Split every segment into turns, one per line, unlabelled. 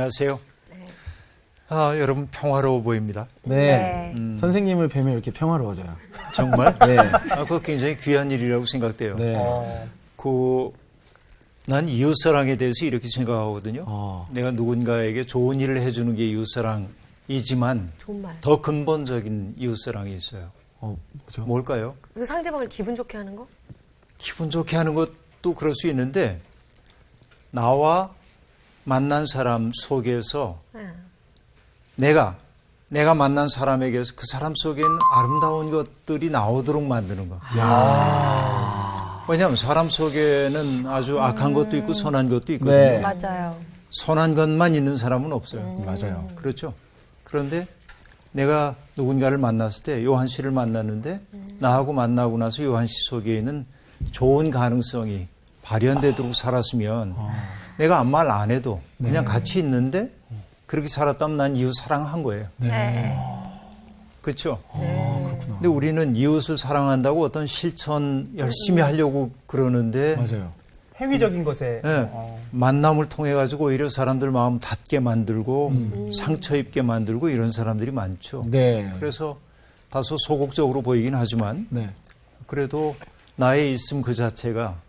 안녕하세요. 여러분 평화로워 보입니다.
네. 선생님을 뵈면 이렇게 평화로워져요.
정말?
네.
그거 굉장히 귀한 일이라고 생각돼요.
네.
난 이웃사랑에 대해서 이렇게 생각하거든요. 내가 누군가에게 좋은 일을 해주는 게 이웃사랑이지만 더 근본적인 이웃사랑이 있어요.
뭐죠?
뭘까요?
그 상대방을 기분 좋게 하는 거?
기분 좋게 하는 것도 그럴 수 있는데 나와 만난 사람 속에서 내가 만난 사람에게서 그 사람 속에 있는 아름다운 것들이 나오도록 만드는 거. 왜냐하면 사람 속에는 아주 악한 것도 있고 선한 것도 있거든요.
네.
맞아요.
선한 것만 있는 사람은 없어요.
맞아요.
그렇죠. 그런데 내가 누군가를 만났을 때 요한 씨를 만났는데 나하고 만나고 나서 요한 씨 속에 있는 좋은 가능성이 발현되도록 살았으면 내가 아무 말 안 해도 그냥 같이 있는데 그렇게 살았다면 난 이웃 사랑한 거예요. 그렇죠?
그렇구나.
근데 우리는 이웃을 사랑한다고 어떤 실천 열심히 하려고 그러는데
맞아요.
행위적인 것에
만남을 통해 가지고 오히려 사람들 마음 닫게 만들고 상처 입게 만들고 이런 사람들이 많죠.
네.
그래서 다소 소극적으로 보이긴 하지만
네.
그래도 나의 있음 그 자체가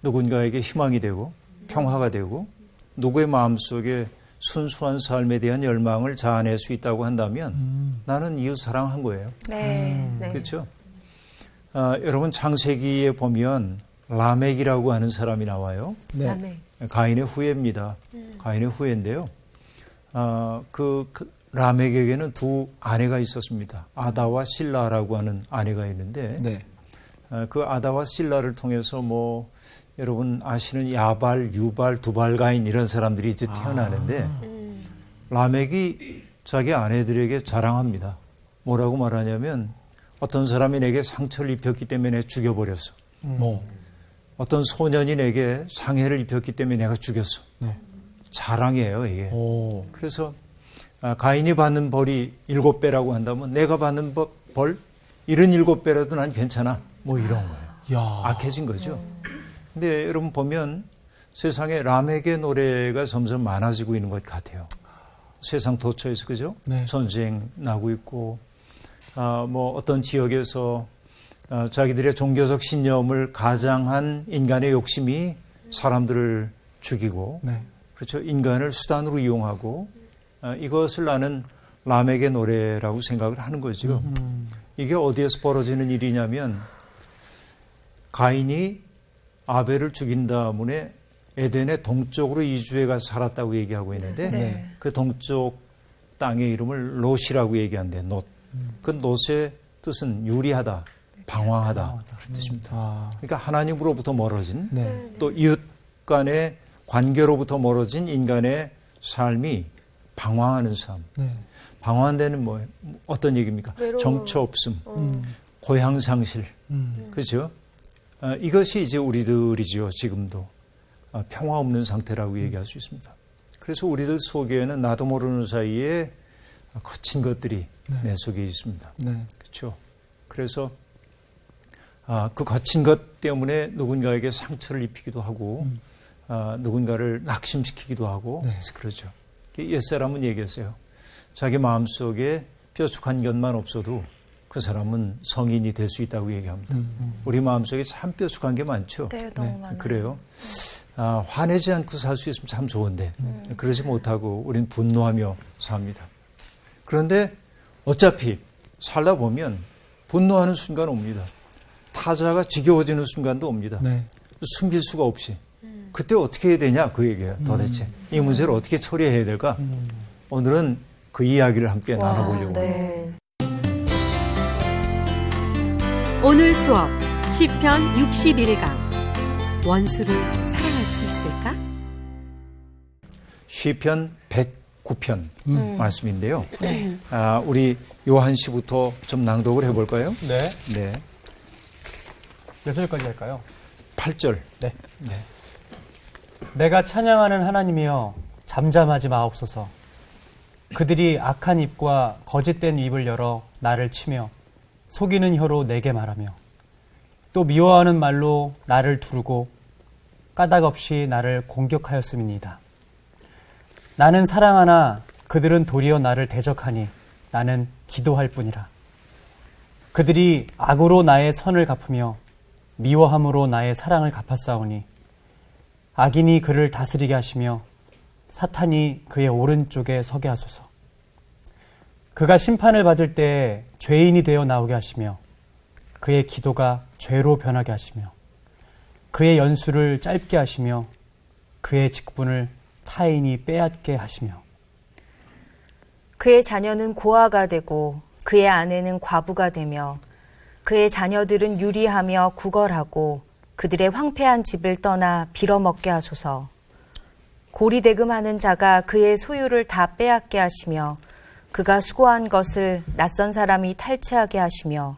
누군가에게 희망이 되고 평화가 되고 누구의 마음속에 순수한 삶에 대한 열망을 자아낼 수 있다고 한다면 나는 이웃 사랑한 거예요.
네.
그렇죠? 여러분 창세기에 보면 라멕이라고 하는 사람이 나와요.
네.
가인의 후예입니다. 가인의 후예인데요. 그 라멕에게는 두 아내가 있었습니다. 아다와 실라라고 하는 아내가 있는데
네.
그 아다와 실라를 통해서 여러분 아시는 야발, 유발, 두발가인 이런 사람들이 이제 태어나는데 라멕이 자기 아내들에게 자랑합니다. 뭐라고 말하냐면 어떤 사람이 내게 상처를 입혔기 때문에 내가 죽여버렸어. 어떤 소년이 내게 상해를 입혔기 때문에 내가 죽였어.
네.
자랑이에요 이게. 그래서 가인이 받는 벌이 7배라고 한다면 내가 받는 벌 77배라도 난 괜찮아. 이런 거예요. 악해진 거죠. 근데 여러분 보면 세상에 라멕의 노래가 점점 많아지고 있는 것 같아요. 세상 도처에서 그죠?
네.
전쟁 나고 있고 어떤 지역에서 자기들의 종교적 신념을 가장한 인간의 욕심이 사람들을 죽이고
네.
그렇죠? 인간을 수단으로 이용하고 이것을 나는 라멕의 노래라고 생각을 하는 거죠. 이게 어디에서 벌어지는 일이냐면 가인이 아벨을 죽인 다음에 에덴의 동쪽으로 이주해 가서 살았다고 얘기하고 있는데 그 동쪽 땅의 이름을 롯이라고 얘기한대. 롯. 그 롯의 뜻은 유리하다, 방황하다 그런 뜻입니다. 그러니까 하나님으로부터 멀어진 또 이웃 간의 관계로부터 멀어진 인간의 삶이 방황하는 삶. 방황한 데는 어떤 얘기입니까? 정처 없음, 고향 상실. 그렇죠? 이것이 이제 우리들이죠. 지금도 평화 없는 상태라고 얘기할 수 있습니다. 그래서 우리들 속에는 나도 모르는 사이에 거친 것들이 내 속에 있습니다. 그렇죠? 그래서 그 거친 것 때문에 누군가에게 상처를 입히기도 하고 누군가를 낙심시키기도 하고 그래서 그러죠. 옛사람은 얘기했어요. 자기 마음속에 뾰족한 것만 없어도 그 사람은 성인이 될 수 있다고 얘기합니다. 우리 마음속에 참 뾰족한 게 많죠.
네, 너무 많아요.
그래요. 화내지 않고 살 수 있으면 참 좋은데 그러지 못하고 우리는 분노하며 삽니다. 그런데 어차피 살다 보면 분노하는 순간 옵니다. 타자가 지겨워지는 순간도 옵니다. 숨길 수가 없이. 그때 어떻게 해야 되냐 그 얘기예요. 도대체 이 문제를 어떻게 처리해야 될까? 오늘은 그 이야기를 함께 나눠보려고 합니다.
오늘 수업 시편 61강 원수를 사랑할 수 있을까?
시편 109편 말씀인데요. 우리 요한 씨부터 좀 낭독을 해볼까요?
네.
네.
몇 절까지 할까요?
8절.
네. 내가 찬양하는 하나님이여 잠잠하지 마옵소서. 그들이 악한 입과 거짓된 입을 열어 나를 치며 속이는 혀로 내게 말하며 또 미워하는 말로 나를 두르고 까닭 없이 나를 공격하였음이니이다. 나는 사랑하나 그들은 도리어 나를 대적하니 나는 기도할 뿐이라. 그들이 악으로 나의 선을 갚으며 미워함으로 나의 사랑을 갚았사오니 악인이 그를 다스리게 하시며 사탄이 그의 오른쪽에 서게 하소서. 그가 심판을 받을 때 죄인이 되어 나오게 하시며 그의 기도가 죄로 변하게 하시며 그의 연수를 짧게 하시며 그의 직분을 타인이 빼앗게 하시며
그의 자녀는 고아가 되고 그의 아내는 과부가 되며 그의 자녀들은 유리하며 구걸하고 그들의 황폐한 집을 떠나 빌어먹게 하소서. 고리대금하는 자가 그의 소유를 다 빼앗게 하시며 그가 수고한 것을 낯선 사람이 탈취하게 하시며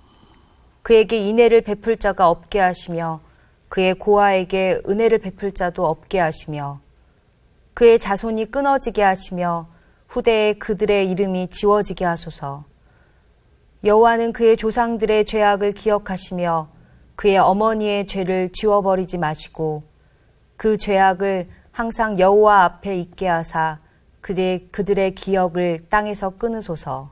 그에게 인애를 베풀 자가 없게 하시며 그의 고아에게 은혜를 베풀 자도 없게 하시며 그의 자손이 끊어지게 하시며 후대에 그들의 이름이 지워지게 하소서. 여호와는 그의 조상들의 죄악을 기억하시며 그의 어머니의 죄를 지워버리지 마시고 그 죄악을 항상 여호와 앞에 있게 하사 그들의 기억을 땅에서 끊으소서.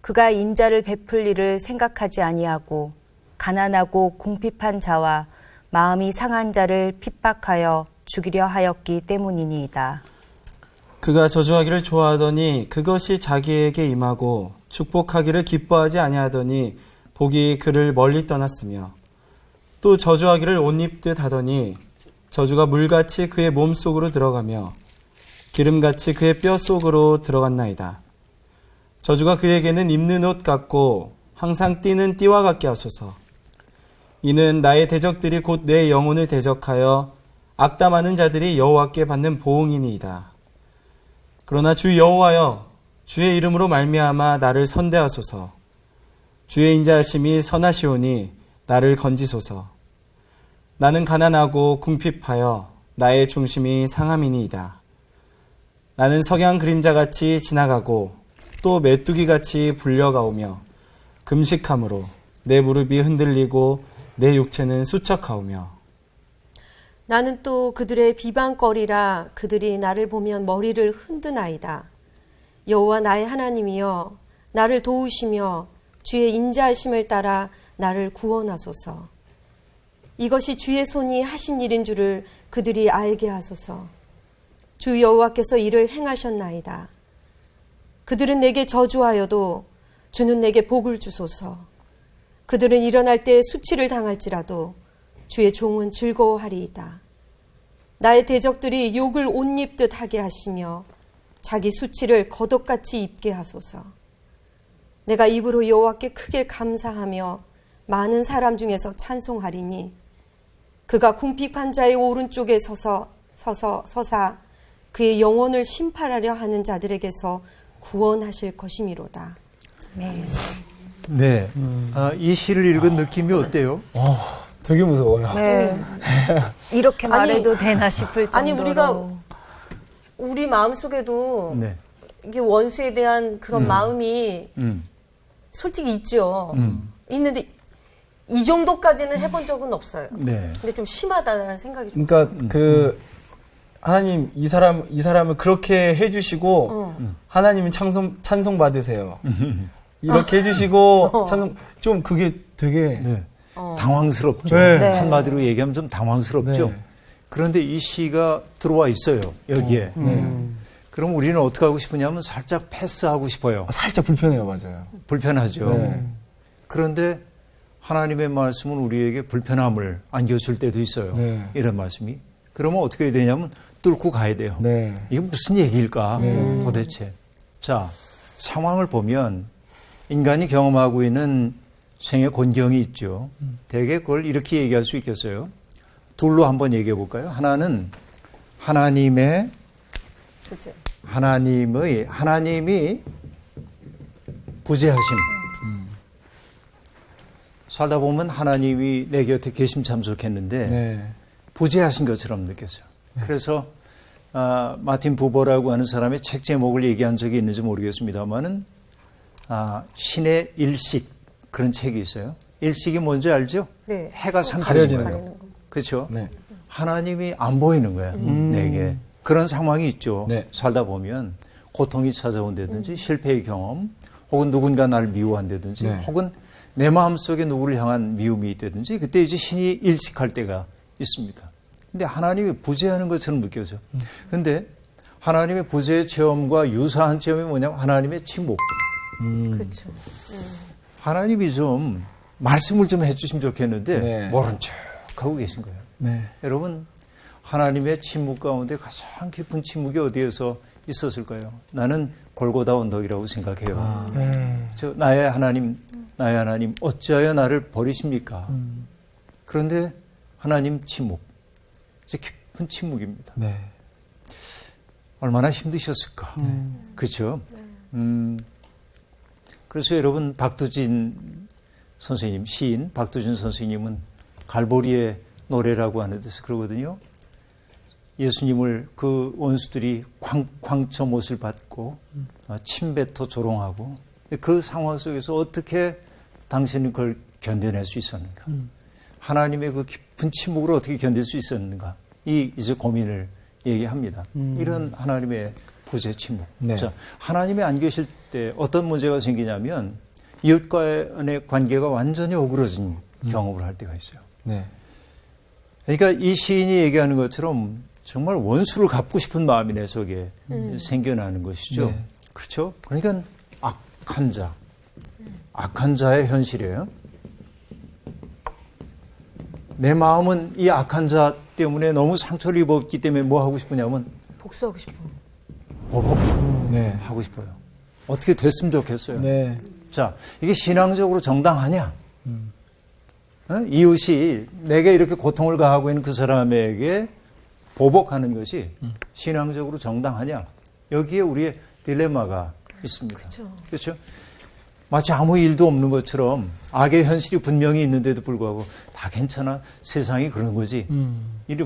그가 인자를 베풀 일을 생각하지 아니하고 가난하고 궁핍한 자와 마음이 상한 자를 핍박하여 죽이려 하였기 때문이니이다.
그가 저주하기를 좋아하더니 그것이 자기에게 임하고 축복하기를 기뻐하지 아니하더니 복이 그를 멀리 떠났으며 또 저주하기를 옷 입듯 하더니 저주가 물같이 그의 몸속으로 들어가며 기름같이 그의 뼈 속으로 들어갔나이다. 저주가 그에게는 입는 옷 같고 항상 띠는 띠와 같게 하소서. 이는 나의 대적들이 곧 내 영혼을 대적하여 악담하는 자들이 여호와께 받는 보응이니이다. 그러나 주 여호와여, 주의 이름으로 말미암아 나를 선대하소서. 주의 인자하심이 선하시오니 나를 건지소서. 나는 가난하고 궁핍하여 나의 중심이 상함이니이다. 나는 석양 그림자같이 지나가고 또 메뚜기같이 불려가오며 금식함으로 내 무릎이 흔들리고 내 육체는 수척하오며
나는 또 그들의 비방거리라 그들이 나를 보면 머리를 흔드나이다. 여호와 나의 하나님이여, 나를 도우시며 주의 인자하심을 따라 나를 구원하소서. 이것이 주의 손이 하신 일인 줄을 그들이 알게 하소서. 주 여호와께서 이를 행하셨나이다. 그들은 내게 저주하여도 주는 내게 복을 주소서. 그들은 일어날 때 수치를 당할지라도 주의 종은 즐거워하리이다. 나의 대적들이 욕을 옷 입듯 하게 하시며 자기 수치를 겉옷같이 입게 하소서. 내가 입으로 여호와께 크게 감사하며 많은 사람 중에서 찬송하리니 그가 궁핍한 자의 오른쪽에 서사 그의 영혼을 심판하려 하는 자들에게서 구원하실 것이미로다.
네. 이 시를 읽은 느낌이 어때요?
되게 무서워요.
네. 이렇게
아니,
말해도 되나 싶을 정도로.
아니 우리가 우리 마음속에도
네.
이게 원수에 대한 그런 마음이 솔직히 있죠. 있는데 이 정도까지는 해본 적은 없어요.
네.
근데 좀 심하다는 생각이 좀.
그러니까 그 하나님 이 사람을 그렇게 해주시고 하나님은 찬송 받으세요. 이렇게 해주시고 찬송 좀 그게 되게
네. 당황스럽죠.
네.
네.
한마디로 얘기하면 좀 당황스럽죠.
네.
그런데 이 시가 들어와 있어요. 여기에. 그럼 우리는 어떻게 하고 싶으냐면 살짝 패스하고 싶어요.
살짝 불편해요, 맞아요.
불편하죠.
네.
그런데 하나님의 말씀은 우리에게 불편함을 안겨줄 때도 있어요.
네.
이런 말씀이. 그러면 어떻게 해야 되냐면 뚫고 가야 돼요.
네.
이게 무슨 얘기일까 도대체. 자, 상황을 보면 인간이 경험하고 있는 생의 곤경이 있죠. 대개 그걸 이렇게 얘기할 수 있겠어요. 둘로 한번 얘기해 볼까요? 하나는 하나님이 부재하심. 살다 보면 하나님이 내 곁에 계심참석했는데
네.
부재하신 것처럼 느꼈어요. 그래서 마틴 부버라고 하는 사람의 책 제목을 얘기한 적이 있는지 모르겠습니다만은 신의 일식 그런 책이 있어요. 일식이 뭔지 알죠?
네.
해가 상가지는
가려지는
거예요. 그렇죠?
네.
하나님이 안 보이는 거야, 내게. 그런 상황이 있죠.
네.
살다 보면 고통이 찾아온다든지 실패의 경험, 혹은 누군가 나를 미워한다든지,
네.
혹은 내 마음속에 누구를 향한 미움이 있다든지, 그때 이제 신이 일식할 때가 있습니다. 근데 하나님이 부재하는 것처럼 느껴져. 근데 하나님의 부재의 체험과 유사한 체험이 뭐냐면 하나님의 침묵.
그렇죠.
하나님이 좀 말씀을 좀 해주시면 좋겠는데
네.
모른 척 하고 계신 거예요.
네.
여러분, 하나님의 침묵 가운데 가장 깊은 침묵이 어디에서 있었을까요? 나는 골고다 언덕이라고 생각해요.
네.
나의 하나님, 어찌하여 나를 버리십니까? 그런데 하나님 침묵, 이제 깊은 침묵입니다.
네.
얼마나 힘드셨을까? 그렇죠? 그래서 여러분, 박두진 선생님, 시인 박두진 선생님은 갈보리의 노래라고 하는 데서 그러거든요. 예수님을 그 원수들이 광처 못을 받고 침뱉어 조롱하고 그 상황 속에서 어떻게 당신은 그걸 견뎌낼 수 있었는가? 하나님의 그 깊은 침묵을 어떻게 견딜 수 있었는가? 이제 고민을 얘기합니다. 이런 하나님의 부재 침묵.
네.
자, 하나님이 안 계실 때 어떤 문제가 생기냐면 이웃과의 관계가 완전히 오그러진 경험을 할 때가 있어요.
네.
그러니까 이 시인이 얘기하는 것처럼 정말 원수를 갚고 싶은 마음이 내 속에 생겨나는 것이죠.
네.
그렇죠? 그러니까 악한 자의 현실이에요. 내 마음은 이 악한 자 때문에 너무 상처를 입었기 때문에 뭐 하고 싶으냐면
복수하고 싶어.
네.
하고 싶어요. 어떻게 됐으면 좋겠어요.
네.
자, 이게 신앙적으로 정당하냐? 이웃이 내게 이렇게 고통을 가하고 있는 그 사람에게 보복하는 것이 신앙적으로 정당하냐? 여기에 우리의 딜레마가 있습니다. 그렇죠? 마치 아무 일도 없는 것처럼 악의 현실이 분명히 있는데도 불구하고 다 괜찮아. 세상이 그런 거지. 이게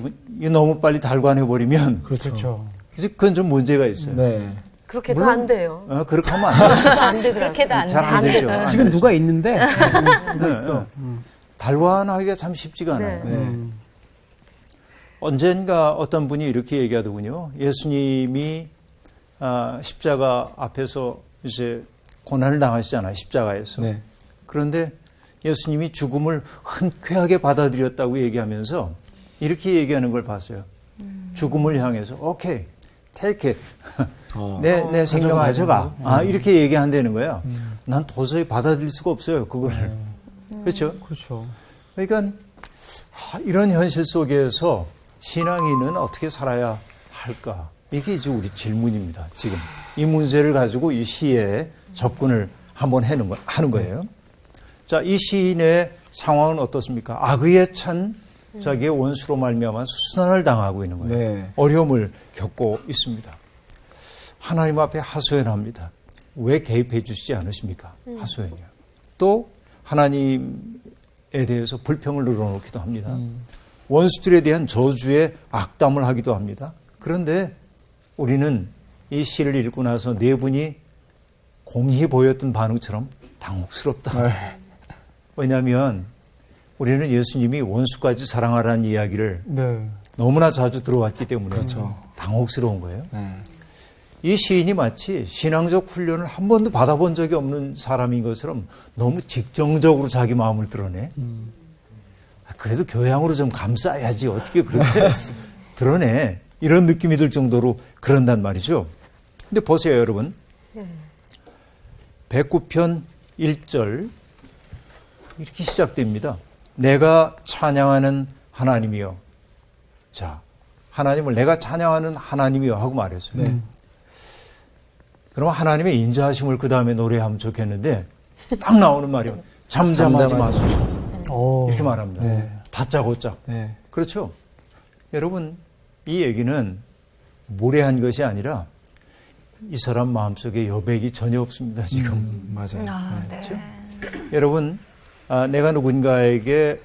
너무 빨리 달관해버리면
그렇죠.
이제 그건 좀 문제가 있어요.
네.
그렇게도
물론-
안 돼요.
그렇게 하면 안 되죠.
안 되더라고요.
그렇게도 안
잘 안
돼.
되죠.
지금 누가 있는데
있어. 달관하기가 참 쉽지가 않아요.
네.
언젠가 어떤 분이 이렇게 얘기하더군요. 예수님이 십자가 앞에서 이제 고난을 당하시잖아요. 십자가에서.
네.
그런데 예수님이 죽음을 흔쾌하게 받아들였다고 얘기하면서 이렇게 얘기하는 걸 봤어요. 죽음을 향해서 오케이, take it. 내 생명 가져가. 이렇게 얘기한다는 거야. 난 도저히 받아들일 수가 없어요. 그거를. 그렇죠?
그렇죠.
그러니까 이런 현실 속에서 신앙인은 어떻게 살아야 할까? 이게 이제 우리 질문입니다. 지금 이 문제를 가지고 이 시에 접근을 한번 하는 거예요. 자, 이 시인의 상황은 어떻습니까? 악의에 찬 자기의 원수로 말미암아 수난을 당하고 있는 거예요.
네.
어려움을 겪고 있습니다. 하나님 앞에 하소연합니다. 왜 개입해 주시지 않으십니까? 하소연이요. 또 하나님에 대해서 불평을 늘어놓기도 합니다. 원수들에 대한 저주의 악담을 하기도 합니다. 그런데 우리는 이 시를 읽고 나서 네 분이 공히 보였던 반응처럼 당혹스럽다. 왜냐하면 우리는 예수님이 원수까지 사랑하라는 이야기를
네.
너무나 자주 들어왔기 때문에
그렇죠.
당혹스러운 거예요.
네.
이 시인이 마치 신앙적 훈련을 한 번도 받아본 적이 없는 사람인 것처럼 너무 직정적으로 자기 마음을 드러내. 그래도 교양으로 좀 감싸야지 어떻게 그렇게 드러내. 이런 느낌이 들 정도로 그런단 말이죠. 근데 보세요, 여러분. 109편 1절 이렇게 시작됩니다. 내가 찬양하는 하나님이여. 자, 하나님을 내가 찬양하는 하나님이여 하고 말했어요.
네.
그러면 하나님의 인자하심을 그 다음에 노래하면 좋겠는데 딱 나오는 말이 잠잠하지 마소서. 이렇게 말합니다.
네.
다짜고짜.
네.
그렇죠? 여러분, 이 얘기는 무례한 것이 아니라 이 사람 마음속에 여백이 전혀 없습니다, 지금.
맞아요.
네.
여러분, 내가 누군가에게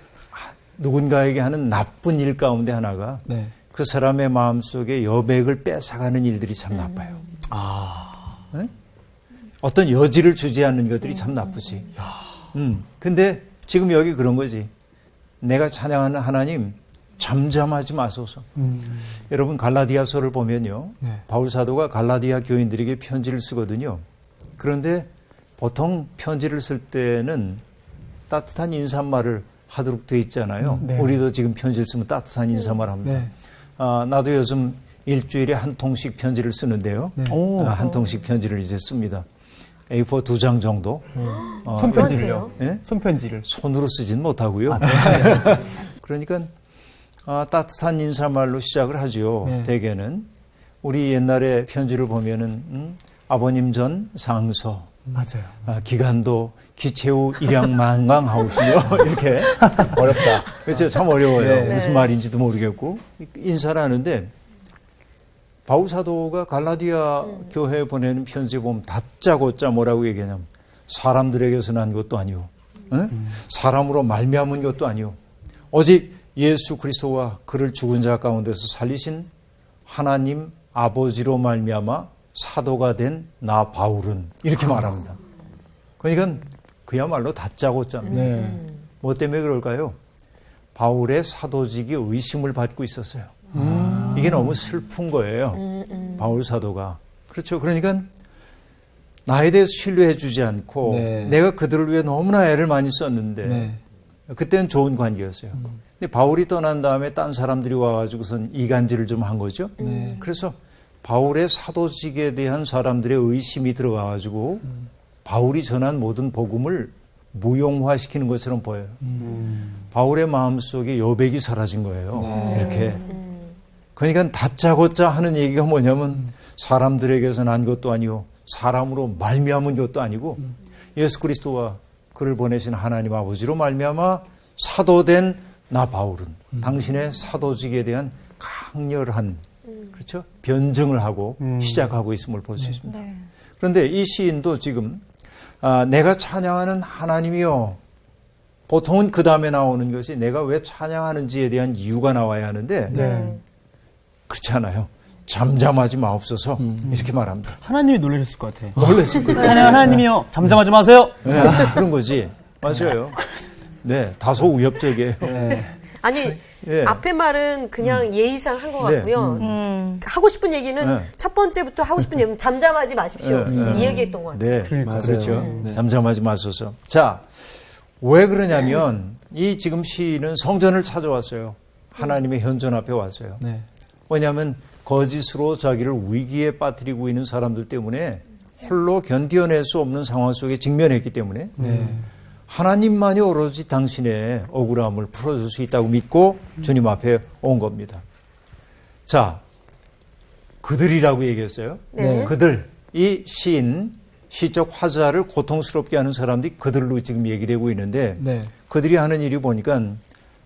하는 나쁜 일 가운데 하나가
네.
그 사람의 마음속에 여백을 뺏어가는 일들이 참 나빠요. 네? 어떤 여지를 주지 않는 것들이 참 나쁘지. 근데 지금 여기 그런 거지. 내가 찬양하는 하나님, 잠잠하지 마소서. 여러분 갈라디아서를 보면요.
네.
바울 사도가 갈라디아 교인들에게 편지를 쓰거든요. 그런데 보통 편지를 쓸 때는 따뜻한 인사말을 하도록 돼 있잖아요.
네.
우리도 지금 편지를 쓰면 따뜻한 인사말 합니다.
네.
나도 요즘 일주일에 한 통씩 편지를 쓰는데요.
네.
오,
한 통씩 편지를 이제 씁니다. A4 2장 정도.
손편지를요.
예?
손편지를.
손으로 쓰진 못하고요. 그러니까 따뜻한 인사말로 시작을 하죠.
네.
대개는 우리 옛날에 편지를 보면은 아버님 전 상서,
맞아요.
기간도 기체후 일양만강하오시며 이렇게 어렵다. 그렇죠. 참 어려워요.
네.
무슨 말인지도 모르겠고 인사를 하는데 바울 사도가 갈라디아 교회에 보내는 편지에 보면 다짜고짜 뭐라고 얘기하냐면 사람들에게서 난 것도 아니오, 응? 사람으로 말미암은 것도 아니오, 오직 예수 그리스도와 그를 죽은 자 가운데서 살리신 하나님 아버지로 말미암아 사도가 된 나 바울은 이렇게 말합니다. 그러니까 그야말로 다짜고짜입니다.
네.
뭐 때문에 그럴까요? 바울의 사도직이 의심을 받고 있었어요. 이게 너무 슬픈 거예요. 바울 사도가. 그렇죠. 그러니까 나에 대해서 신뢰해 주지 않고
네.
내가 그들을 위해 너무나 애를 많이 썼는데
네.
그때는 좋은 관계였어요. 근데 바울이 떠난 다음에 딴 사람들이 와가지고선 이간질을 좀 한 거죠.
네.
그래서 바울의 사도직에 대한 사람들의 의심이 들어가가지고 바울이 전한 모든 복음을 무용화시키는 것처럼 보여요. 바울의 마음속에 여백이 사라진 거예요. 이렇게. 그러니까 다짜고짜 하는 얘기가 뭐냐면 사람들에게서 난 것도 아니고 사람으로 말미암은 것도 아니고 예수 그리스도와 그를 보내신 하나님 아버지로 말미암아 사도된 나 바울은 당신의 사도직에 대한 강렬한 그렇죠? 변증을 하고 시작하고 있음을 볼 수 있습니다.
네.
그런데 이 시인도 지금 내가 찬양하는 하나님이요. 보통은 그 다음에 나오는 것이 내가 왜 찬양하는지에 대한 이유가 나와야 하는데
네.
그렇지 않아요. 잠잠하지 마옵소서 이렇게 말합니다.
하나님이 놀라셨을 것 같아.
놀랐을 거예요.
하나님이요, 잠잠하지 마세요.
네, 그런 거지. 맞아요. 네, 다소 위협적이에요.
아니
예.
앞에 말은 그냥 예의상 한 것
네.
같고요. 하고 싶은 얘기는
네.
첫 번째부터 하고 싶은 얘기는 잠잠하지 마십시오.
네.
이 얘기했던 것 같아요.
네,
맞아요.
그렇죠.
네.
잠잠하지 마소서. 자, 왜 그러냐면 이 지금 시인은 성전을 찾아왔어요. 하나님의 현존 앞에 왔어요.
네.
왜냐하면 거짓으로 자기를 위기에 빠뜨리고 있는 사람들 때문에 홀로 견뎌낼 수 없는 상황 속에 직면했기 때문에
네.
하나님만이 오로지 당신의 억울함을 풀어줄 수 있다고 믿고 주님 앞에 온 겁니다. 자, 그들이라고 얘기했어요.
네.
그들, 이 시인, 시적 화자를 고통스럽게 하는 사람들이 그들로 지금 얘기되고 있는데
네.
그들이 하는 일이 보니까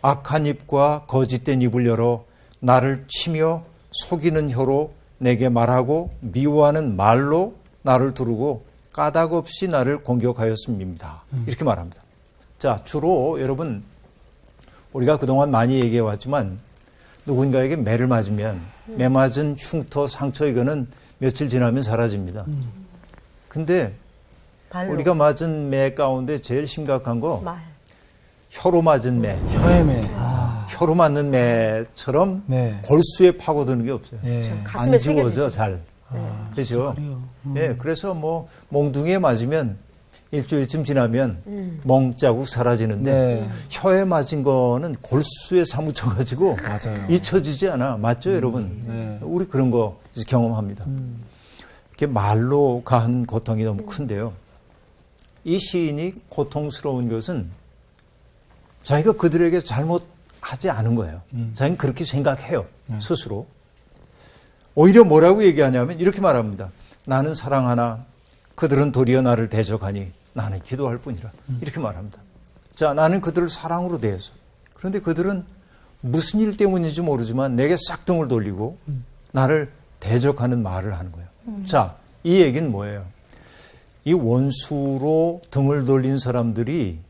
악한 입과 거짓된 입을 열어 나를 치며 속이는 혀로 내게 말하고 미워하는 말로 나를 두르고 까닭 없이 나를 공격하였습니다. 이렇게 말합니다. 자, 주로 여러분 우리가 그동안 많이 얘기해 왔지만 누군가에게 매를 맞으면 매 맞은 흉터, 상처 이거는 며칠 지나면 사라집니다. 근데
발로.
우리가 맞은 매 가운데 제일 심각한 거
말.
혀로 맞은 매.
혀의 매.
혀로 맞는 매처럼
네.
골수에 파고드는 게 없어요.
예.
가슴에
안 지워져
새겨지죠.
잘.
네.
그렇죠. 예, 그래서 뭐 몽둥이에 맞으면 일주일쯤 지나면 멍자국 사라지는데
네.
혀에 맞은 거는 골수에 사무쳐가지고
맞아요.
잊혀지지 않아. 맞죠, 여러분?
네.
우리 그런 거 이제 경험합니다. 이렇게 말로 가한 고통이 너무 큰데요. 이 시인이 고통스러운 것은 자기가 그들에게 잘못하지 않은 거예요. 자기는 그렇게 생각해요. 스스로. 오히려 뭐라고 얘기하냐면 이렇게 말합니다. 나는 사랑하나 그들은 도리어 나를 대적하니 나는 기도할 뿐이라. 이렇게 말합니다. 자, 나는 그들을 사랑으로 대해서. 그런데 그들은 무슨 일 때문인지 모르지만 내게 싹등을 돌리고 나를 대적하는 말을 하는 거예요. 자, 이 얘기는 뭐예요? 이 원수로 등을 돌린 사람들이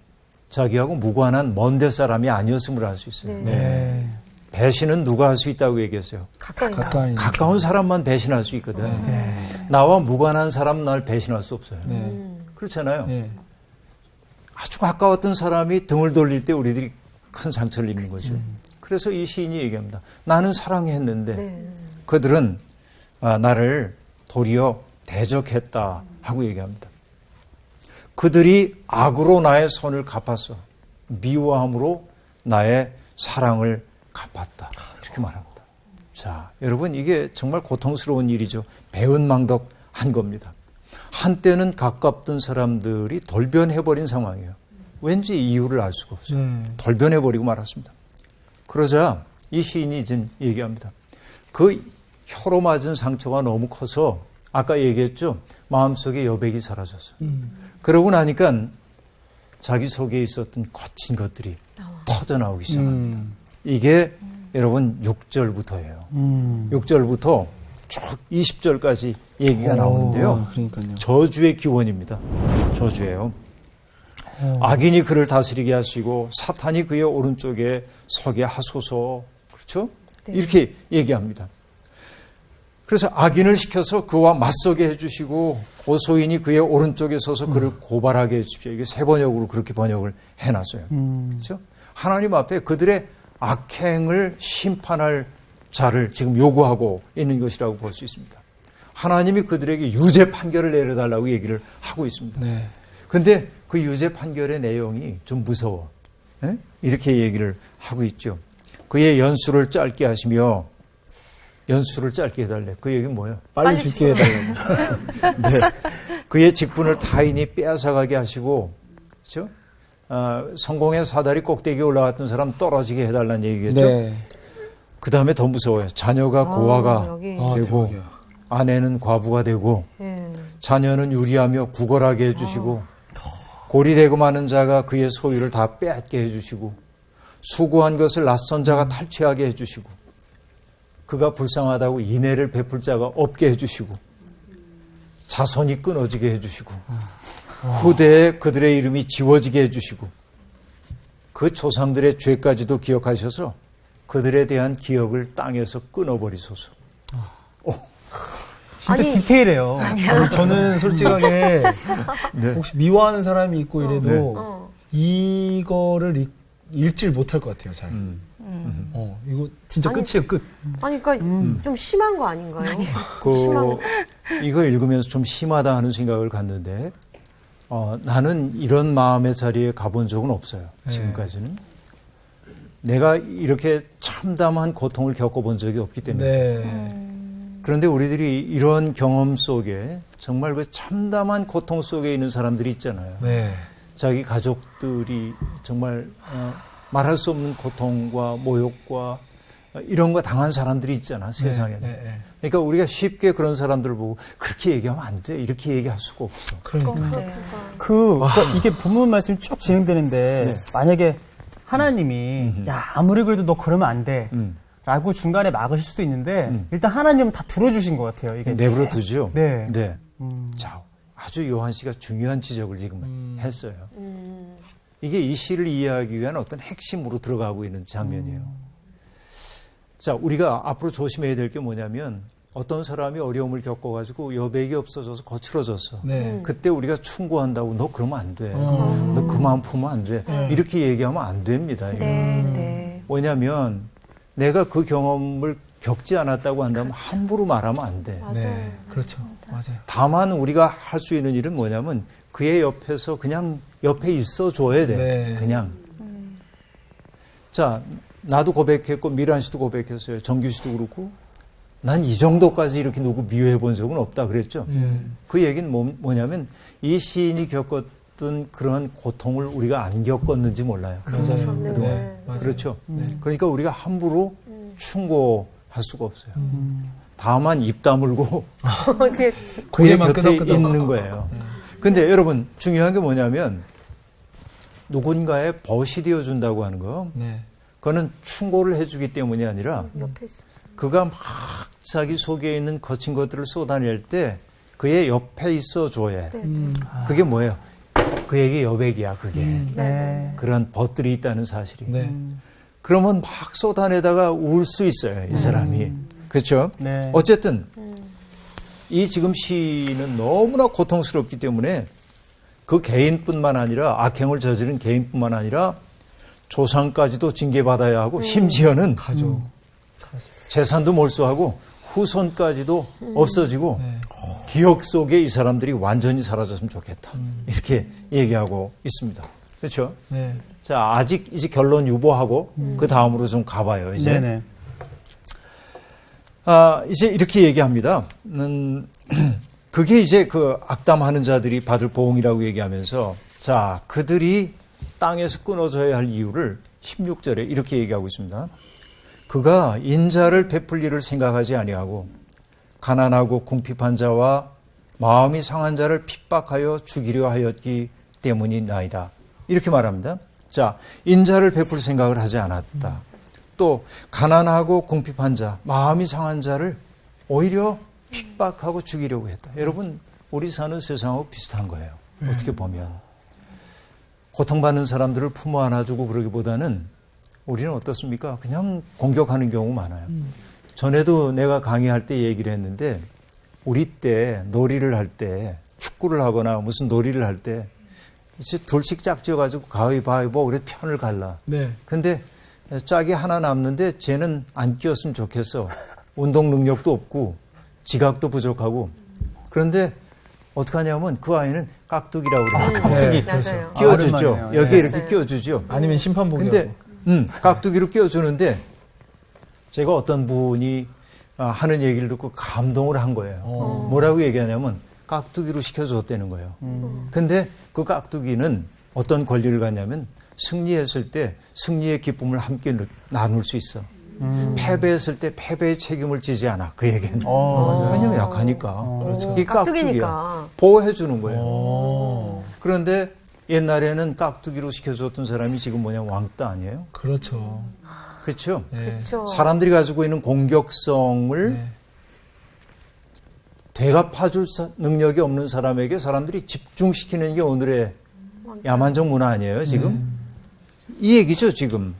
자기하고 무관한 먼데 사람이 아니었음을 알 수 있어요.
네.
배신은 누가 할 수 있다고 얘기했어요?
가까이.
가까이.
가까운 사람만 배신할 수 있거든. 나와 무관한 사람은 날 배신할 수 없어요.
네.
그렇잖아요.
네.
아주 가까웠던 사람이 등을 돌릴 때 우리들이 큰 상처를 입는 거죠. 그래서 이 시인이 얘기합니다. 나는 사랑했는데
네.
그들은 나를 도리어 대적했다 하고 얘기합니다. 그들이 악으로 나의 선을 갚았어. 미워함으로 나의 사랑을 갚았다. 이렇게 말합니다. 자, 여러분 이게 정말 고통스러운 일이죠. 배은망덕한 겁니다. 한때는 가깝던 사람들이 돌변해버린 상황이에요. 왠지 이유를 알 수가 없어요. 돌변해버리고 말았습니다. 그러자 이 시인이 이제 얘기합니다. 그 혀로 맞은 상처가 너무 커서 아까 얘기했죠. 마음속에 여백이 사라졌어요. 그러고 나니까 자기 속에 있었던 거친 것들이 터져나오기 시작합니다. 이게 여러분 6절부터예요. 6절부터 쭉 20절까지 얘기가 나오는데요.
그러니까요.
저주의 기원입니다. 저주예요. 악인이 그를 다스리게 하시고 사탄이 그의 오른쪽에 서게 하소서. 그렇죠? 이렇게 얘기합니다. 그래서 악인을 시켜서 그와 맞서게 해주시고 고소인이 그의 오른쪽에 서서 그를 고발하게 해주십시오. 이게 세 번역으로 그렇게 번역을 해놨어요. 그렇죠? 하나님 앞에 그들의 악행을 심판할 자를 지금 요구하고 있는 것이라고 볼 수 있습니다. 하나님이 그들에게 유죄 판결을 내려달라고 얘기를 하고 있습니다.
네.
근데 그 유죄 판결의 내용이 좀 무서워. 네? 이렇게 얘기를 하고 있죠. 그의 연수를 짧게 하시며 연수를 짧게 해달래. 그 얘기는 뭐예요?
빨리 죽게 해달라고.
네. 그의 직분을 타인이 빼앗아가게 하시고, 그렇죠? 성공의 사다리 꼭대기에 올라갔던 사람 떨어지게 해달라는 얘기겠죠.
네.
그 다음에 더 무서워요. 자녀가 고아가
여기.
되고,
대박이야.
아내는 과부가 되고,
예.
자녀는 유리하며 구걸하게 해주시고, 고리되고 마는 자가 그의 소유를 다 빼앗게 해주시고, 수고한 것을 낯선 자가 탈취하게 해주시고, 그가 불쌍하다고 인애를 베풀 자가 없게 해주시고, 자손이 끊어지게 해주시고, 후대에 그들의 이름이 지워지게 해주시고, 그 조상들의 죄까지도 기억하셔서 그들에 대한 기억을 땅에서 끊어버리소서.
진짜
아니,
디테일해요.
아니, 저는 솔직하게
네.
혹시 미워하는 사람이 있고 이래도
네.
이거를 읽질 못할 것 같아요, 잘. 이거 진짜
아니,
끝이에요, 끝.
아니, 그러니까 좀 심한 거 아닌가요?
이거 읽으면서 좀 심하다 하는 생각을 갖는데, 나는 이런 마음의 자리에 가본 적은 없어요. 지금까지는. 내가 이렇게 참담한 고통을 겪어본 적이 없기 때문에.
네.
그런데 우리들이 이런 경험 속에 정말 그 참담한 고통 속에 있는 사람들이 있잖아요.
네.
자기 가족들이 정말 말할 수 없는 고통과 모욕과 이런 거 당한 사람들이 있잖아, 세상에는.
네.
그러니까 우리가 쉽게 그런 사람들을 보고 그렇게 얘기하면 안 돼, 이렇게 얘기할 수가 없어.
그러니까.
그러니까 이게 본문 말씀이 쭉 진행되는데 만약에 하나님이 야 아무리 그래도 너 그러면 안 돼. 라고 중간에 막으실 수도 있는데 일단 하나님은 다 들어주신 것 같아요. 이게
내버려 두죠.
네.
네. 자, 아주 요한 씨가 중요한 지적을 지금 했어요. 이게 이 시를 이해하기 위한 어떤 핵심으로 들어가고 있는 장면이에요. 자, 우리가 앞으로 조심해야 될 게 뭐냐면 어떤 사람이 어려움을 겪어가지고 여백이 없어져서 거칠어졌어.
네.
그때 우리가 충고한다고 너 그러면 안 돼. 너 그 마음 품으면 안 돼. 이렇게 얘기하면 안 됩니다.
네.
왜냐하면 내가 그 경험을 겪지 않았다고 한다면 함부로 말하면 안 돼.
네. 그렇죠. 맞아요.
다만 우리가 할 수 있는 일은 뭐냐면 그의 옆에서 그냥 옆에 있어 줘야 돼.
네.
그냥. 자, 나도 고백했고 미란 씨도 고백했어요. 정규 씨도 그렇고. 난 이 정도까지 이렇게 누구 미워해 본 적은 없다 그랬죠. 그 얘기는 뭐냐면 이 시인이 겪었던 그런 고통을 우리가 안 겪었는지 몰라요.
그렇죠.
네.
네.
맞아요.
그렇죠.
네.
그러니까 우리가 함부로 충고할 수가 없어요. 다만 입 다물고 그의
고개만
곁에
끄덕끄덕.
있는 거예요. 근데 여러분 중요한 게 뭐냐면 누군가의 벗이 되어준다고 하는 거,
네.
그거는 충고를 해주기 때문이 아니라
옆에 있어.
그가 막 자기 속에 있는 거친 것들을 쏟아낼 때 그의 옆에 있어 줘야 해. 그게 뭐예요? 그에게 여백이야, 그게.
네.
그런 벗들이 있다는 사실이.
네.
그러면 막 쏟아내다가 울 수 있어요, 이 사람이. 그렇죠?
네.
어쨌든 이 지금 시는 너무나 고통스럽기 때문에 그 개인뿐만 아니라 악행을 저지른 개인뿐만 아니라 조상까지도 징계받아야 하고 심지어는
가족.
재산도 몰수하고 후손까지도 없어지고 기억 속에 이 사람들이 완전히 사라졌으면 좋겠다. 이렇게 얘기하고 있습니다. 그렇죠?
네.
자, 아직 이제 결론 유보하고 그 다음으로 좀 가봐요. 이제.
네네.
이제 이렇게 얘기합니다. 그게 이제 그 악담하는 자들이 받을 보응이라고 얘기하면서 자, 그들이 땅에서 끊어져야 할 이유를 16절에 이렇게 얘기하고 있습니다. 그가 인자를 베풀 일을 생각하지 아니하고 가난하고 궁핍한 자와 마음이 상한 자를 핍박하여 죽이려 하였기 때문이나이다. 이렇게 말합니다. 자, 인자를 베풀 생각을 하지 않았다. 또 가난하고 궁핍한 자, 마음이 상한 자를 오히려 핍박하고 죽이려고 했다. 여러분, 우리 사는 세상하고 비슷한 거예요. 어떻게 보면. 고통받는 사람들을 품어 안아주고 그러기보다는 우리는 어떻습니까? 그냥 공격하는 경우 많아요. 전에도 내가 강의할 때 얘기를 했는데 우리 때 놀이를 할 때 축구를 하거나 무슨 놀이를 할 때 이제 둘씩 짝지어가지고 가위바위보 그래 편을 갈라.
네.
근데 짝이 하나 남는데 쟤는 안 끼었으면 좋겠어. 운동 능력도 없고 지각도 부족하고. 그런데 어떻게 하냐면 그 아이는 깍두기라고 그래요.
깍두기.
맞아요.
끼워주죠.
아름하네요.
여기에
네.
이렇게 끼워주죠.
아니면 심판복이라고.
근데 깍두기로 끼워주는데 제가 어떤 분이 하는 얘기를 듣고 감동을 한 거예요. 뭐라고 얘기하냐면 깍두기로 시켜줬다는 거예요. 근데 그 깍두기는 어떤 권리를 갖냐면 승리했을 때 승리의 기쁨을 함께 나눌 수 있어. 패배했을 때 패배의 책임을 지지 않아. 그 얘기는. 왜냐면 약하니까.
그렇죠.
이 깍두기야.
깍두기니까.
보호해 주는 거예요. 그런데 옛날에는 깍두기로 시켜줬던 사람이 지금 뭐냐 왕따 아니에요?
그렇죠.
그렇죠?
네.
그렇죠.
사람들이 가지고 있는 공격성을
네.
되갚아줄 능력이 없는 사람에게 사람들이 집중시키는 게 오늘의 야만적 문화 아니에요, 지금? 이 얘기죠, 지금.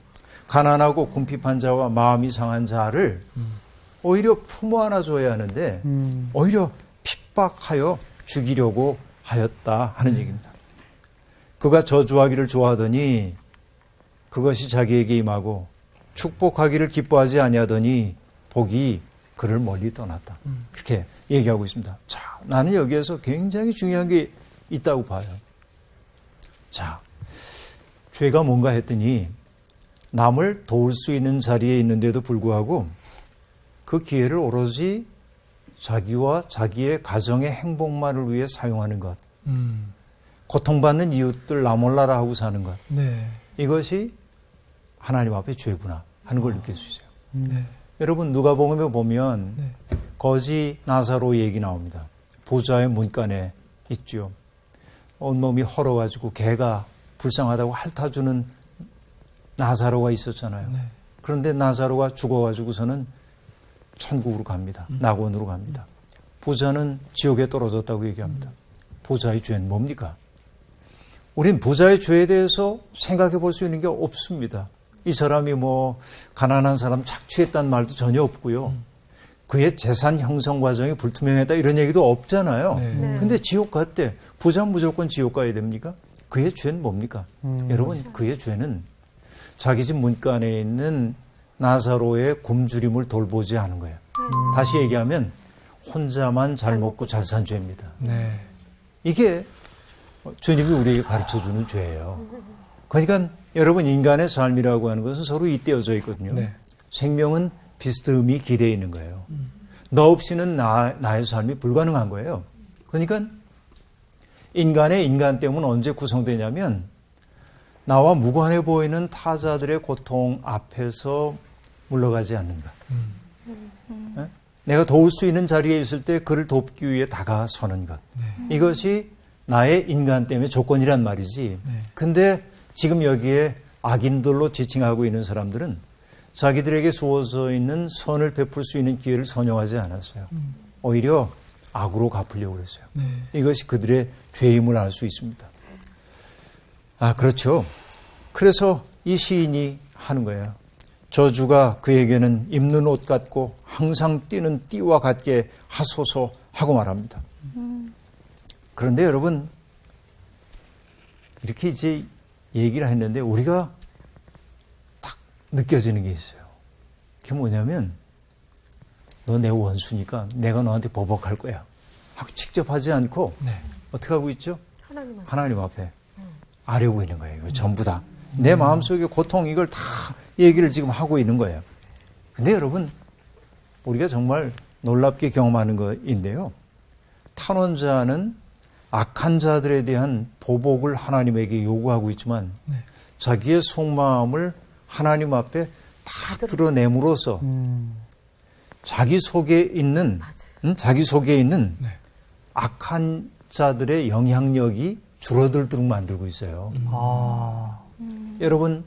가난하고 궁핍한 자와 마음이 상한 자를 오히려 품어 안아줘야 하는데 오히려 핍박하여 죽이려고 하였다 하는 얘기입니다. 그가 저주하기를 좋아하더니 그것이 자기에게 임하고 축복하기를 기뻐하지 아니하더니 복이 그를 멀리 떠났다. 그렇게 얘기하고 있습니다. 자, 나는 여기에서 굉장히 중요한 게 있다고 봐요. 자, 죄가 뭔가 했더니 남을 도울 수 있는 자리에 있는데도 불구하고 그 기회를 오로지 자기와 자기의 가정의 행복만을 위해 사용하는 것. 고통받는 이웃들 나 몰라라 하고 사는 것.
네.
이것이 하나님 앞에 죄구나 하는 걸 느낄 수 있어요.
네.
여러분 누가복음에 보면
네.
거지 나사로 얘기 나옵니다. 부자의 문간에 있죠. 온몸이 헐어가지고 개가 불쌍하다고 핥아주는 나사로가 있었잖아요.
네.
그런데 나사로가 죽어가지고서는 천국으로 갑니다. 낙원으로 갑니다. 부자는 지옥에 떨어졌다고 얘기합니다. 부자의 죄는 뭡니까? 우린 부자의 죄에 대해서 생각해 볼 수 있는 게 없습니다. 이 사람이 뭐 가난한 사람 착취했다는 말도 전혀 없고요. 그의 재산 형성 과정이 불투명했다 이런 얘기도 없잖아요.
네.
근데 지옥 갔대. 부자는 무조건 지옥 가야 됩니까? 그의 죄는 뭡니까? 여러분 그의 죄는 자기 집 문간에 있는 나사로의 굶주림을 돌보지 않은 거예요. 다시 얘기하면 혼자만 잘 먹고 잘 산 죄입니다.
네.
이게 주님이 우리에게 가르쳐주는 죄예요. 그러니까 여러분 인간의 삶이라고 하는 것은 서로 잇대어져 있거든요.
네.
생명은 비스듬히 기대에 있는 거예요. 너 없이는 나의 삶이 불가능한 거예요. 그러니까 인간의 인간됨은 언제 구성되냐면 나와 무관해 보이는 타자들의 고통 앞에서 물러가지 않는가. 네? 내가 도울 수 있는 자리에 있을 때 그를 돕기 위해 다가서는 것. 이것이 나의 인간됨의 조건이란 말이지. 근데 지금 여기에 악인들로 지칭하고 있는 사람들은 자기들에게 주어져 있는 선을 베풀 수 있는 기회를 선용하지 않았어요. 오히려 악으로 갚으려고 그랬어요. 이것이 그들의 죄임을 알 수 있습니다. 아, 그렇죠. 그래서 이 시인이 하는 거예요. 저주가 그에게는 입는 옷 같고 항상 뛰는 띠와 같게 하소서 하고 말합니다. 그런데 여러분, 이렇게 이제 얘기를 했는데 우리가 느껴지는 게 있어요. 그게 뭐냐면 너 내 원수니까 내가 너한테 보복할 거야 하고 직접 하지 않고
네.
어떻게 하고 있죠?
하나님
하나님 앞에 아뢰고 있는 거예요. 이거 전부 다. 내 마음속의 고통 이걸 다 얘기를 지금 하고 있는 거예요. 근데 여러분 우리가 정말 놀랍게 경험하는 것인데요. 탄원자는 악한 자들에 대한 보복을 하나님에게 요구하고 있지만
네.
자기의 속마음을 하나님 앞에 다 드러냄으로써 자기 속에 있는
네.
악한 자들의 영향력이 줄어들도록 만들고 있어요. 여러분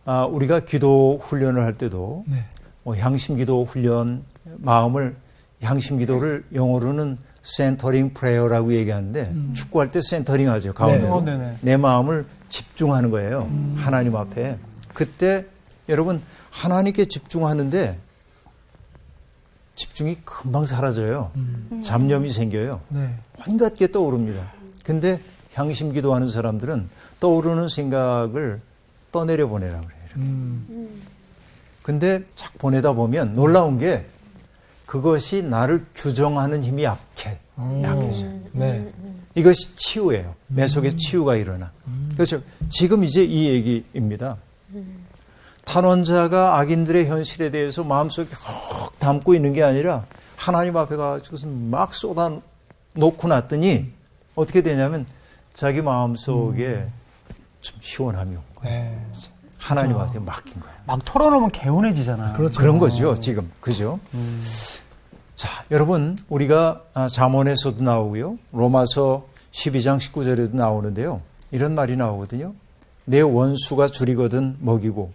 우리가 기도 훈련을 할 때도
네.
향심기도 훈련, 마음을 향심기도를 영어로는 센터링 프레어라고 얘기하는데 축구할 때 센터링 하죠. 가운데로.
네네.
내 마음을 집중하는 거예요. 하나님 앞에. 그때 여러분 하나님께 집중하는데 집중이 금방 사라져요. 잡념이 생겨요.
네.
온갖 게 떠오릅니다. 근데 향심 기도하는 사람들은 떠오르는 생각을 떠내려 보내라 그래요. 이렇게. 근데 착 보내다 보면 놀라운 게 그것이 나를 규정하는 힘이 약해져요.
네.
이것이 치유예요. 내 속에 치유가 일어나. 그렇죠. 지금 이제 이 얘기입니다. 탄원자가 악인들의 현실에 대해서 마음속에 헉 담고 있는 게 아니라 하나님 앞에 가서 막 쏟아 놓고 났더니 어떻게 되냐면 자기 마음속에 좀 시원함이 온 거예요.
네.
하나님한테 맡긴 거예요.
막 털어놓으면 개운해지잖아요.
그렇죠.
그런 거죠, 지금. 그죠? 자, 여러분, 우리가 잠언에서도 나오고요. 로마서 12장 19절에도 나오는데요. 이런 말이 나오거든요. 내 원수가 줄이거든 먹이고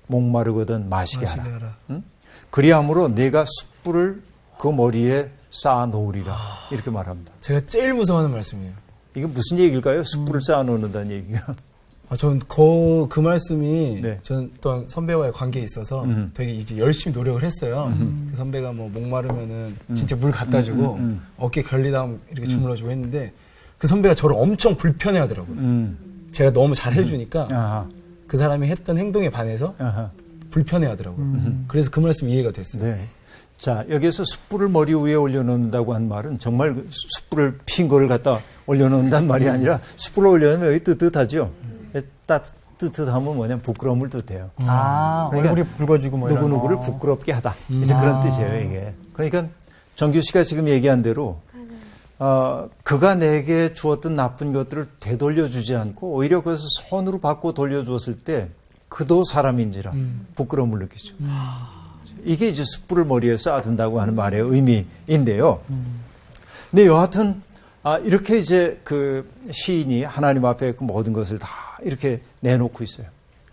목마르거든 마시게 하라. 응? 그리함으로 내가 숯불을 그 머리에 쌓아 놓으리라. 이렇게 말합니다.
제가 제일 무서워하는 말씀이에요.
이게 무슨 얘기일까요? 숯불을 쌓아 놓는다는 얘기가.
전 그 말씀이
네.
전 어떤 선배와의 관계에 있어서 되게 이제 열심히 노력을 했어요. 그 선배가 뭐 목마르면은 진짜 물 갖다 주고 어깨 결리다 이렇게 주물러주고 했는데 그 선배가 저를 엄청 불편해 하더라고요. 제가 너무 잘해주니까
아하.
그 사람이 했던 행동에 반해서
아하.
불편해 하더라고요. 그래서 그 말씀이 이해가 됐어요.
네. 자, 여기에서 숯불을 머리 위에 올려놓는다고 한 말은 정말 숯불을 핀 거를 갖다 올려놓는다는 말이 아니라 숯불을 올려놓으면 여기 뜨뜻하죠? 따뜻하면 뭐냐면 부끄러움을 뜻해요. 그러니까
얼굴이 붉어지고 뭐 이런
누구누구를
거.
부끄럽게 하다. 이제 그런 뜻이에요, 이게. 그러니까 정규 씨가 지금 얘기한 대로 그가 내게 주었던 나쁜 것들을 되돌려주지 않고 오히려 그것을 선으로 받고 돌려주었을 때 그도 사람인지라 부끄러움을 느끼죠. 이게 이제 숯불을 머리에 쌓아둔다고 하는 말의 의미인데요. 근데 여하튼 이렇게 이제 그 시인이 하나님 앞에 그 모든 것을 다 이렇게 내놓고 있어요.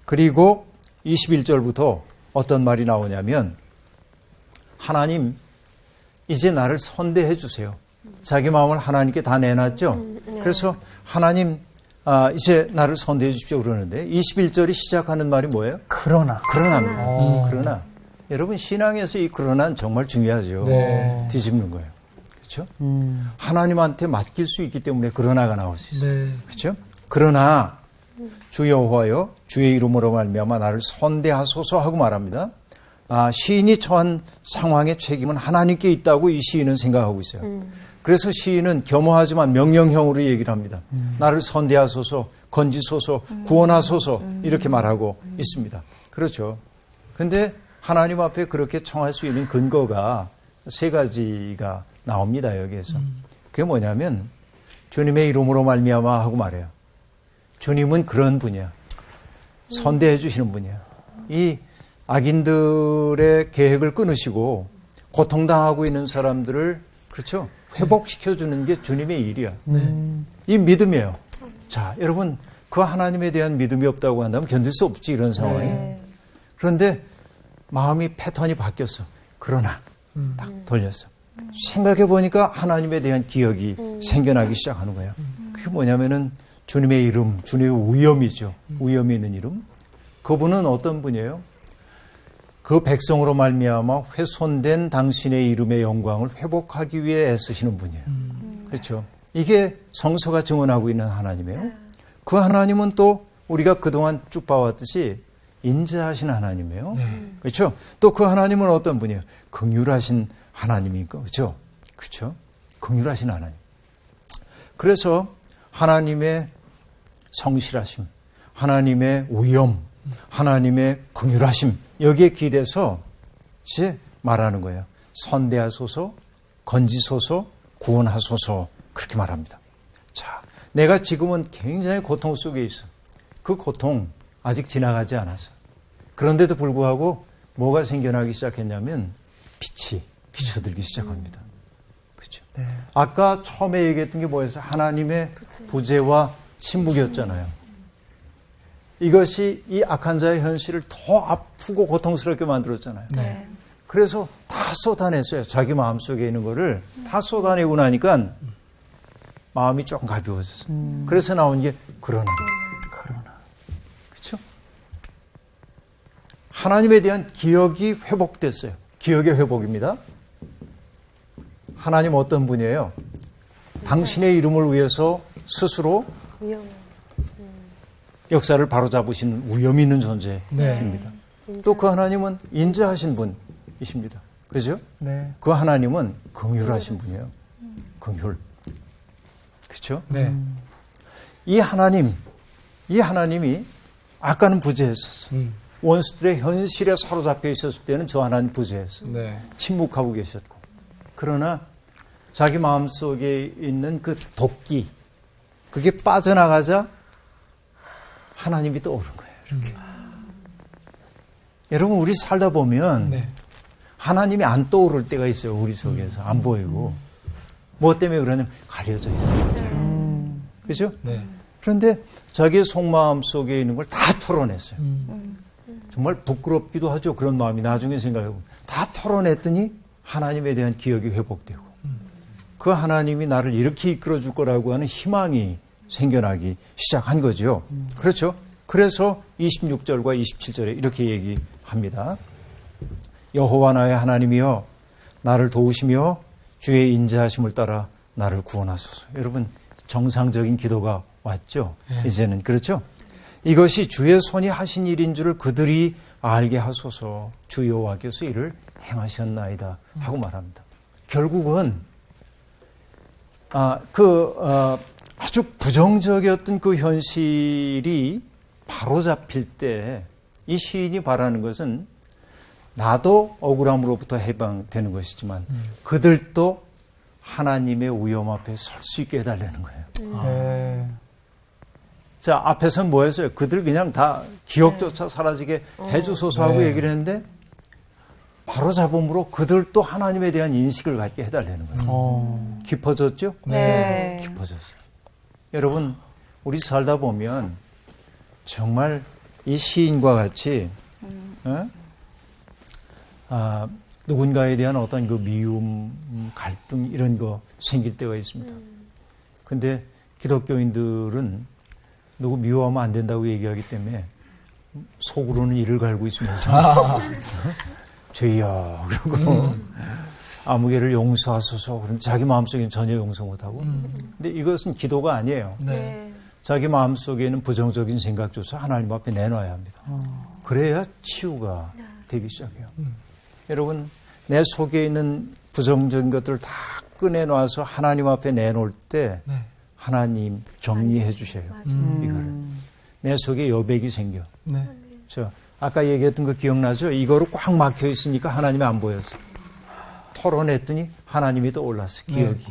그리고 21절부터 어떤 말이 나오냐면 하나님 이제 나를 선대해 주세요. 자기 마음을 하나님께 다 내놨죠. 그래서 하나님 이제 나를 선대해 주십시오 그러는데 21절이 시작하는 말이 뭐예요? 그러나입니다. 그러나 여러분 신앙에서 이 그러나는 정말 중요하죠.
네.
뒤집는 거예요. 그렇죠? 하나님한테 맡길 수 있기 때문에 그러나가 나올 수 있어요.
네.
그렇죠? 그러나 주 여호와여 주의 이름으로 말미암아 나를 선대하소서 하고 말합니다. 시인이 처한 상황의 책임은 하나님께 있다고 이 시인은 생각하고 있어요. 그래서 시인은 겸허하지만 명령형으로 얘기를 합니다. 나를 선대하소서, 건지소서, 구원하소서 이렇게 말하고 있습니다. 그렇죠. 근데 하나님 앞에 그렇게 청할 수 있는 근거가 세 가지가 나옵니다. 여기에서. 그게 뭐냐면 주님의 이름으로 말미암아 하고 말해요. 주님은 그런 분이야. 선대해 주시는 분이야. 이 악인들의 계획을 끊으시고 고통당하고 있는 사람들을 그렇죠. 회복시켜주는 게 주님의 일이야. 이 믿음이에요. 자, 여러분 그 하나님에 대한 믿음이 없다고 한다면 견딜 수 없지 이런 상황이. 그런데 마음이 패턴이 바뀌었어. 그러나 딱 돌렸어. 생각해 보니까 하나님에 대한 기억이 생겨나기 시작하는 거예요. 그게 뭐냐면은 주님의 이름, 주님의 위엄이죠. 위엄이 있는 이름. 그분은 어떤 분이에요? 그 백성으로 말미암아 훼손된 당신의 이름의 영광을 회복하기 위해 애쓰시는 분이에요. 그렇죠. 이게 성서가 증언하고 있는 하나님이에요. 그 하나님은 또 우리가 그동안 쭉 봐왔듯이 인자하신 하나님이에요. 그렇죠? 또 그 하나님은 어떤 분이에요? 긍휼하신 하나님이니까. 그렇죠? 그렇죠? 긍휼하신 하나님. 그래서 하나님의 성실하심, 하나님의 위엄, 하나님의 긍휼하심 여기에 기대서 이제 말하는 거예요. 선대하소서, 건지소서, 구원하소서 그렇게 말합니다. 자, 내가 지금은 굉장히 고통 속에 있어. 그 고통 아직 지나가지 않았어. 그런데도 불구하고 뭐가 생겨나기 시작했냐면 빛이 비춰들기 시작합니다. 그렇죠?
네.
아까 처음에 얘기했던 게 뭐였어요? 하나님의 부재와 침묵이었잖아요. 이것이 이 악한 자의 현실을 더 아프고 고통스럽게 만들었잖아요.
네.
그래서 다 쏟아냈어요. 자기 마음속에 있는 거를 다 쏟아내고 나니까 마음이 조금 가벼워졌어요. 그래서 나온 게 그러나. 그렇죠? 하나님에 대한 기억이 회복됐어요. 기억의 회복입니다. 하나님 어떤 분이에요? 당신의 이름을 위해서 스스로 역사를 바로잡으시는 위엄이 있는 존재입니다. 또 그 하나님은 인자하신 분이십니다. 그죠?
네.
그 하나님은 긍휼하신 분이에요. 긍휼. 그렇죠?
네.
이 하나님이 아까는 부재했었어. 원수들의 현실에 사로잡혀 있었을 때는 저 하나님 부재했어요.
네.
침묵하고 계셨고. 그러나 자기 마음속에 있는 그 도끼, 그게 빠져나가자 하나님이 떠오른 거예요. 이렇게. 여러분, 우리 살다 보면
네.
하나님이 안 떠오를 때가 있어요. 우리 속에서. 안 보이고. 뭐 때문에 그러냐면 가려져 있어요. 그죠?
네.
그런데 자기의 속마음 속에 있는 걸 다 털어냈어요. 정말 부끄럽기도 하죠. 그런 마음이 나중에 생각해보면. 다 털어냈더니 하나님에 대한 기억이 회복되고 그 하나님이 나를 이렇게 이끌어줄 거라고 하는 희망이 생겨나기 시작한 거죠. 그렇죠? 그래서 26절과 27절에 이렇게 얘기합니다. 여호와 나의 하나님이여 나를 도우시며 주의 인자하심을 따라 나를 구원하소서. 여러분 정상적인 기도가 왔죠. 이제는 그렇죠. 이것이 주의 손이 하신 일인 줄을 그들이 알게 하소서. 주 여호와께서 이를 행하셨나이다 하고 말합니다. 결국은 아주 부정적이었던 그 현실이 바로잡힐 때 이 시인이 바라는 것은 나도 억울함으로부터 해방되는 것이지만 그들도 하나님의 위엄 앞에 설 수 있게 해달라는 거예요.
네.
자, 앞에서는 뭐였어요? 그들 그냥 다 기억조차 사라지게 해주소서 하고 얘기를 했는데 바로 잡음으로 그들도 하나님에 대한 인식을 갖게 해달라는 거예요. 깊어졌죠?
네.
깊어졌어요. 여러분, 우리 살다 보면 정말 이 시인과 같이 누군가에 대한 어떤 그 미움, 갈등 이런 거 생길 때가 있습니다. 근데 기독교인들은 누구 미워하면 안 된다고 얘기하기 때문에 속으로는 이를 갈고 있으면서 죄야 그러고 아무개를 용서하소서 그럼 자기 마음속에는 전혀 용서 못하고 근데 이것은 기도가 아니에요.
네.
자기 마음속에 있는 부정적인 생각조차 하나님 앞에 내놔야 합니다. 그래야 치유가 되기 시작해요. 여러분 내 속에 있는 부정적인 것들을 다 꺼내놔서 하나님 앞에 내놓을 때 하나님 정리해 주셔요. 이거를. 내 속에 여백이 생겨.
네.
저 아까 얘기했던 거 기억나죠? 이거로 꽉 막혀 있으니까 하나님이 안 보였어. 털어냈더니 하나님이 또 올랐어. 기억이.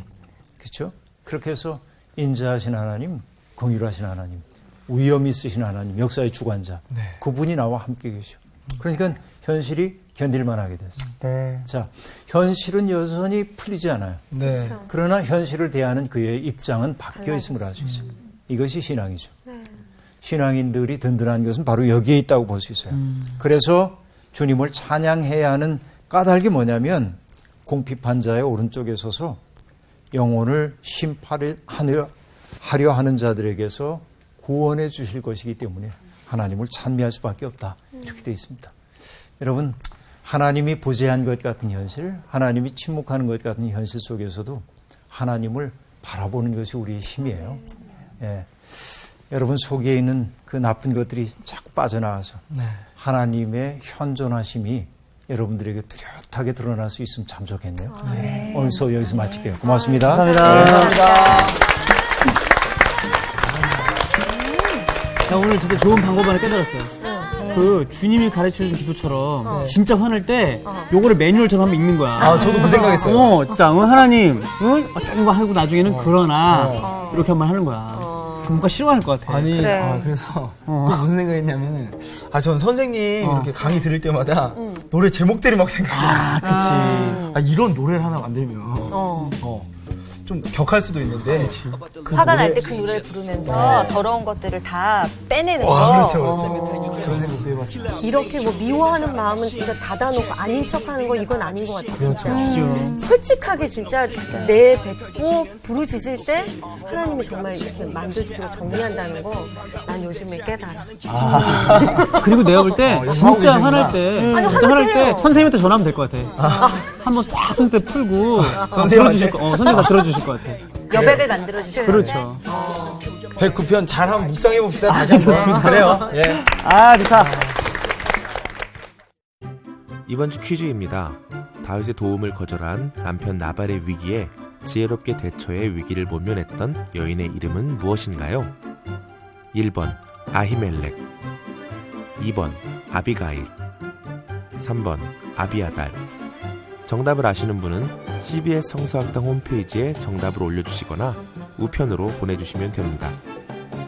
그렇죠? 그렇게 해서 인자하신 하나님, 긍휼하신 하나님, 위엄 있으신 하나님, 역사의 주관자. 그분이 나와 함께 계셔. 그러니까 현실이 견딜만하게 됐어요.
네.
자, 현실은 여전히 풀리지 않아요.
네.
그렇죠.
그러나 현실을 대하는 그의 입장은 바뀌어 있음을 알 수 있어요. 이것이 신앙이죠. 신앙인들이 든든한 것은 바로 여기에 있다고 볼 수 있어요. 그래서 주님을 찬양해야 하는 까닭이 뭐냐면 공핍한 자의 오른쪽에 서서 영혼을 심판하려 하는 자들에게서 구원해 주실 것이기 때문에 하나님을 찬미할 수밖에 없다. 이렇게 되어 있습니다. 여러분, 하나님이 부재한 것 같은 현실, 하나님이 침묵하는 것 같은 현실 속에서도 하나님을 바라보는 것이 우리의 힘이에요. 예. 여러분 속에 있는 그 나쁜 것들이 자꾸 빠져나와서
네.
하나님의 현존하심이 여러분들에게 뚜렷하게 드러날 수 있으면 참 좋겠네요. 오늘 수업 여기서 마칠게요. 고맙습니다.
감사합니다.
나 오늘 진짜 좋은 방법 하나 깨달았어요. 그 주님이 가르쳐준 기도처럼 진짜 화낼 때 요거를 매뉴얼처럼 한번 읽는 거야.
아, 저도 그 생각했어요.
자, 하나님, 어떤 거 하고 나중에는 그러나 이렇게 한번 하는 거야. 뭔가 싫어할 것 같아.
아니,
그래.
그래서 또 무슨 생각했냐면은, 전 선생님 이렇게 강의 들을 때마다 노래 제목들이 막 생각나.
그치.
이런 노래를 하나 만들면 좀 격할 수도 있는데 그
화가 날
노래-
때 그 노래를 부르면서 더러운 것들을 다 빼내는 거.
그렇죠, 그렇죠. 그런 생각도 해봤어요.
이렇게 뭐 미워하는 마음은 진짜 닫아놓고 아닌 척하는 거 이건 아닌 것 같아요. 진짜.
그렇죠.
솔직하게 진짜 내뱉고 부르짖을 때 하나님이 정말 이렇게 만들어주고 정리한다는 거 난 요즘에 깨달아.
그리고 내가 볼 때
연구하고
진짜
계시구나.
화날 때,
아니,
진짜 화날 때
화나세요.
선생님한테 전화하면 될 것 같아. 한번 쫙 선생님한테 풀고
선생님한테?
선생님 다 들어주실 것 같아.
여백을 만들어주세요.
그렇죠.
109편 잘 한번 묵상해 봅시다. 다시 한번. 좋습니다. 그래요. 예.
아, 좋다.
이번 주 퀴즈입니다. 다윗의 도움을 거절한 남편 나발의 위기에 지혜롭게 대처해 위기를 모면했던 여인의 이름은 무엇인가요? 1번 아히멜렉, 2번 아비가일, 3번 아비아달. 정답을 아시는 분은 CBS 성서학당 홈페이지에 정답을 올려주시거나 우편으로 보내주시면 됩니다.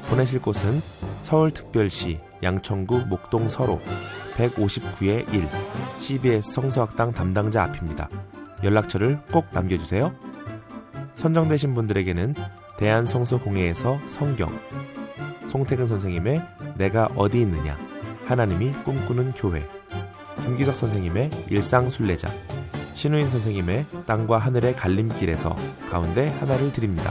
보내실 곳은 서울특별시 양천구 목동서로 159-1 CBS 성서학당 담당자 앞입니다. 연락처를 꼭 남겨주세요. 선정되신 분들에게는 대한성서공회에서 성경, 송태근 선생님의 내가 어디 있느냐, 하나님이 꿈꾸는 교회, 김기석 선생님의 일상순례자, 신우인 선생님의 땅과 하늘의 갈림길에서 가운데 하나를 드립니다.